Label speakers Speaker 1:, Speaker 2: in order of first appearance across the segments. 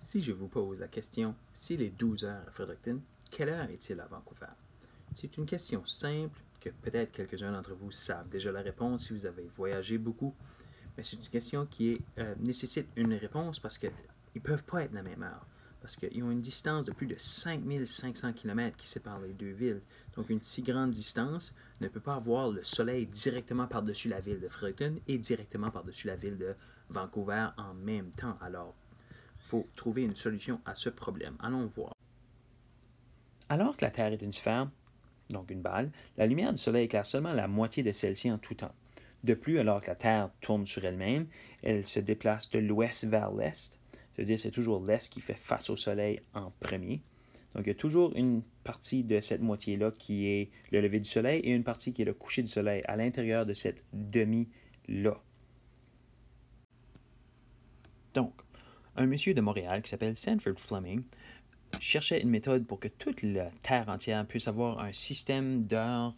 Speaker 1: Si je vous pose la question, s'il est 12 heures à Fredericton, quelle heure est-il à Vancouver? C'est une question simple que peut-être quelques-uns d'entre vous savent déjà la réponse si vous avez voyagé beaucoup, mais c'est une question qui nécessite une réponse parce qu'ils ne peuvent pas être la même heure, parce qu'ils ont une distance de plus de 5500 km qui sépare les deux villes. Donc une si grande distance ne peut pas avoir le soleil directement par-dessus la ville de Fredericton et directement par-dessus la ville de Vancouver en même temps. Alors, il faut trouver une solution à ce problème. Allons voir.
Speaker 2: Alors que la Terre est une sphère, donc une balle, la lumière du Soleil éclaire seulement la moitié de celle-ci en tout temps. De plus, alors que la Terre tourne sur elle-même, elle se déplace de l'ouest vers l'est. Ça veut dire que c'est toujours l'est qui fait face au Soleil en premier. Donc, il y a toujours une partie de cette moitié-là qui est le lever du Soleil et une partie qui est le coucher du Soleil à l'intérieur de cette demi-là. Donc, un monsieur de Montréal qui s'appelle Sanford Fleming cherchait une méthode pour que toute la Terre entière puisse avoir un système d'heures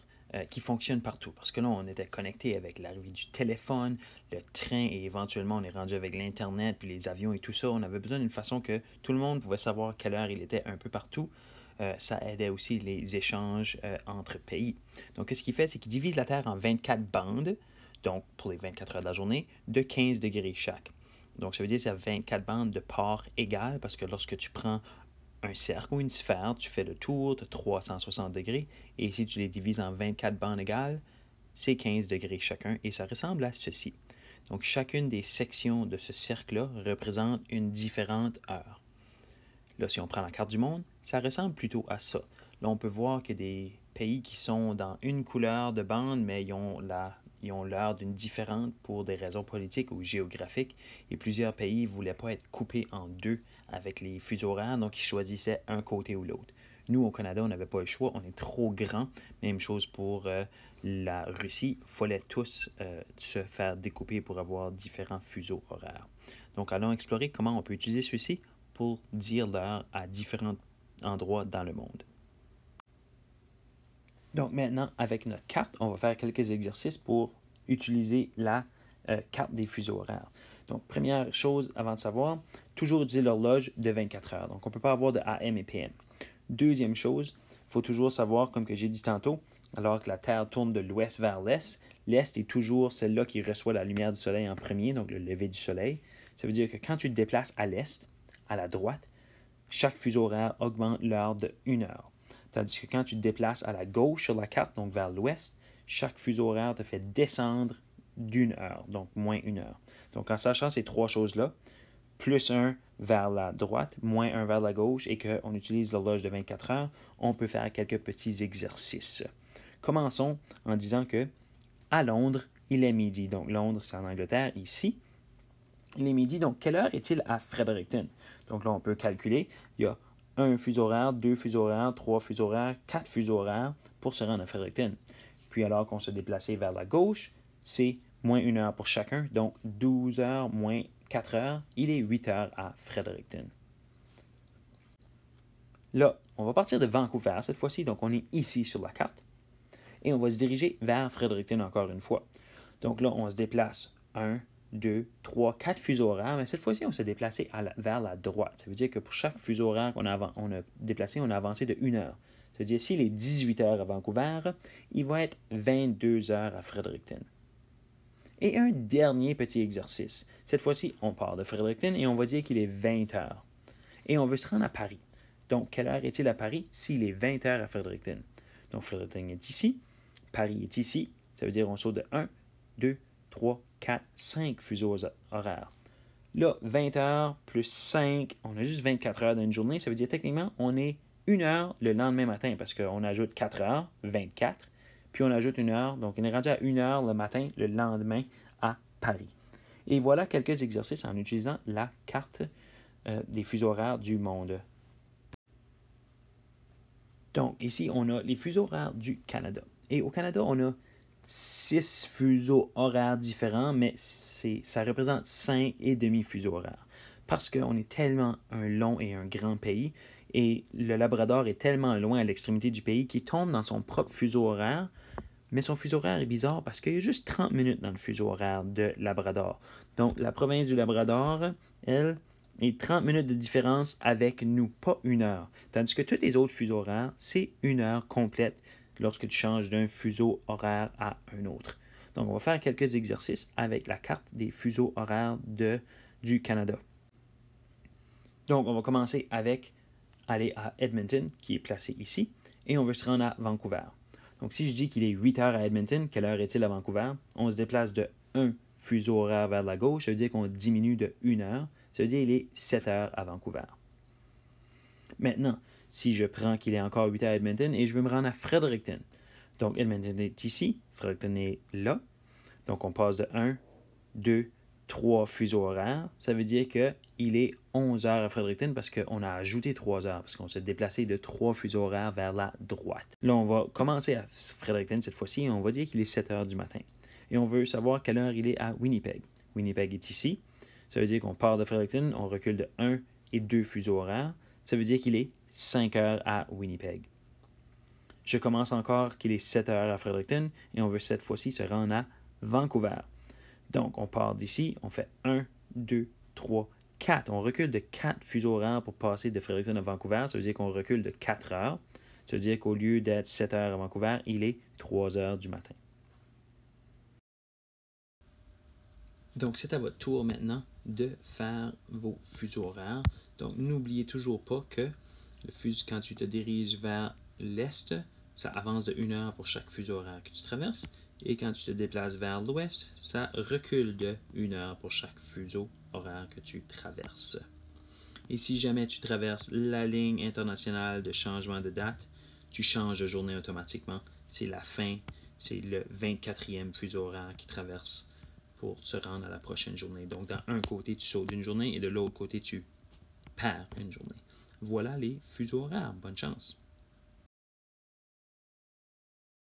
Speaker 2: qui fonctionne partout. Parce que là, on était connecté avec l'arrivée du téléphone, le train et éventuellement on est rendu avec l'Internet, puis les avions et tout ça. On avait besoin d'une façon que tout le monde pouvait savoir quelle heure il était un peu partout. Ça aidait aussi les échanges entre pays. Donc, ce qu'il fait, c'est qu'il divise la Terre en 24 bandes, donc pour les 24 heures de la journée, de 15 degrés chaque. Donc, ça veut dire que c'est 24 bandes de parts égales parce que lorsque tu prends un cercle ou une sphère, tu fais le tour de 360 degrés et si tu les divises en 24 bandes égales, c'est 15 degrés chacun et ça ressemble à ceci. Donc, chacune des sections de ce cercle-là représente une différente heure. Là, si on prend la carte du monde, ça ressemble plutôt à ça. Là, on peut voir qu'il y a des pays qui sont dans une couleur de bande, mais ils ont l'heure d'une différente pour des raisons politiques ou géographiques. Et plusieurs pays ne voulaient pas être coupés en deux avec les fuseaux horaires, donc ils choisissaient un côté ou l'autre. Nous, au Canada, on n'avait pas le choix, on est trop grand. Même chose pour la Russie, il fallait tous se faire découper pour avoir différents fuseaux horaires. Donc, allons explorer comment on peut utiliser ceci pour dire l'heure à différents endroits dans le monde. Donc maintenant, avec notre carte, on va faire quelques exercices pour utiliser la carte des fuseaux horaires. Donc, première chose avant de savoir, toujours utiliser l'horloge de 24 heures. Donc, on ne peut pas avoir de AM et PM. Deuxième chose, il faut toujours savoir, comme que j'ai dit tantôt, alors que la Terre tourne de l'ouest vers l'est, l'est est toujours celle-là qui reçoit la lumière du soleil en premier, donc le lever du soleil. Ça veut dire que quand tu te déplaces à l'est, à la droite, chaque fuseau horaire augmente l'heure de 1 heure. Tandis que quand tu te déplaces à la gauche sur la carte, donc vers l'ouest, chaque fuseau horaire te fait descendre d'1 heure, donc moins 1 heure. Donc en sachant ces trois choses-là, plus 1 vers la droite, moins 1 vers la gauche, et qu'on utilise l'horloge de 24 heures, on peut faire quelques petits exercices. Commençons en disant que à Londres, il est midi. Donc Londres, c'est en Angleterre, ici. Il est midi, donc quelle heure est-il à Fredericton? Donc là, on peut calculer. Il y a un fuseau horaire, 2 fuseaux horaires, 3 fuseaux horaires, 4 fuseaux horaires pour se rendre à Fredericton. Puis alors qu'on se déplaçait vers la gauche, c'est moins 1 heure pour chacun, donc 12 heures moins 4 heures, il est 8 heures à Fredericton. Là, on va partir de Vancouver cette fois-ci, donc on est ici sur la carte, et on va se diriger vers Fredericton encore une fois. Donc là, on se déplace 1, 2, 3, 4 fuseaux horaires, mais cette fois-ci, on s'est déplacé vers la droite. Ça veut dire que pour chaque fuseau horaire qu'on a déplacé, on a avancé de 1 heure. Ça veut dire s'il est 18 heures à Vancouver, il va être 22 heures à Fredericton. Et un dernier petit exercice. Cette fois-ci, on part de Fredericton et on va dire qu'il est 20 heures. Et on veut se rendre à Paris. Donc, quelle heure est-il à Paris s'il est 20 heures à Fredericton? Donc, Fredericton est ici, Paris est ici. Ça veut dire qu'on saute de 1, 2, 3, 4, 5 fuseaux horaires. Là, 20 heures plus 5, on a juste 24 heures dans une journée. Ça veut dire techniquement, on est 1 heure le lendemain matin parce qu'on ajoute 4 heures, 24, puis on ajoute 1 heure. Donc, on est rendu à 1 heure le matin, le lendemain à Paris. Et voilà quelques exercices en utilisant la carte des fuseaux horaires du monde. Donc, ici, on a les fuseaux horaires du Canada. Et au Canada, on a 6 fuseaux horaires différents, mais ça représente 5,5 fuseaux horaires. Parce qu'on est tellement un long et un grand pays, et le Labrador est tellement loin à l'extrémité du pays qu'il tombe dans son propre fuseau horaire, mais son fuseau horaire est bizarre parce qu'il y a juste 30 minutes dans le fuseau horaire de Labrador. Donc, la province du Labrador, elle, et 30 minutes de différence avec nous, pas 1 heure. Tandis que tous les autres fuseaux horaires, c'est 1 heure complète lorsque tu changes d'un fuseau horaire à un autre. Donc, on va faire quelques exercices avec la carte des fuseaux horaires du Canada. Donc, on va commencer avec aller à Edmonton, qui est placé ici, et on veut se rendre à Vancouver. Donc, si je dis qu'il est 8 heures à Edmonton, quelle heure est-il à Vancouver? On se déplace de 1 fuseau horaire vers la gauche, ça veut dire qu'on diminue de 1 heure, ça veut dire qu'il est 7 heures à Vancouver. Maintenant, si je prends qu'il est encore 8 heures à Edmonton et je veux me rendre à Fredericton, donc Edmonton est ici, Fredericton est là, donc on passe de 1, 2, 3 fuseaux horaires, ça veut dire qu'il est 11 heures à Fredericton parce qu'on a ajouté 3 heures, parce qu'on s'est déplacé de 3 fuseaux horaires vers la droite. Là, on va commencer à Fredericton cette fois-ci et on va dire qu'il est 7 heures du matin. Et on veut savoir quelle heure il est à Winnipeg. Winnipeg est ici, ça veut dire qu'on part de Fredericton, on recule de 1 et 2 fuseaux horaires, ça veut dire qu'il est 5 heures à Winnipeg. Je commence encore qu'il est 7 heures à Fredericton et on veut cette fois-ci se rendre à Vancouver. Donc, on part d'ici, on fait 1, 2, 3, 4. On recule de 4 fuseaux horaires pour passer de Fredericton à Vancouver. Ça veut dire qu'on recule de 4 heures. Ça veut dire qu'au lieu d'être 7 heures à Vancouver, il est 3 heures du matin. Donc, c'est à votre tour maintenant de faire vos fuseaux horaires. Donc, n'oubliez toujours pas que quand tu te diriges vers l'est, ça avance de 1 heure pour chaque fuseau horaire que tu traverses. Et quand tu te déplaces vers l'ouest, ça recule de 1 heure pour chaque fuseau horaire que tu traverses. Et si jamais tu traverses la ligne internationale de changement de date, tu changes de journée automatiquement. C'est la fin, c'est le 24e fuseau horaire qui traverse pour se rendre à la prochaine journée. Donc, dans un côté, tu sautes une journée et de l'autre côté, tu perds une journée. Voilà les fuseaux horaires. Bonne chance!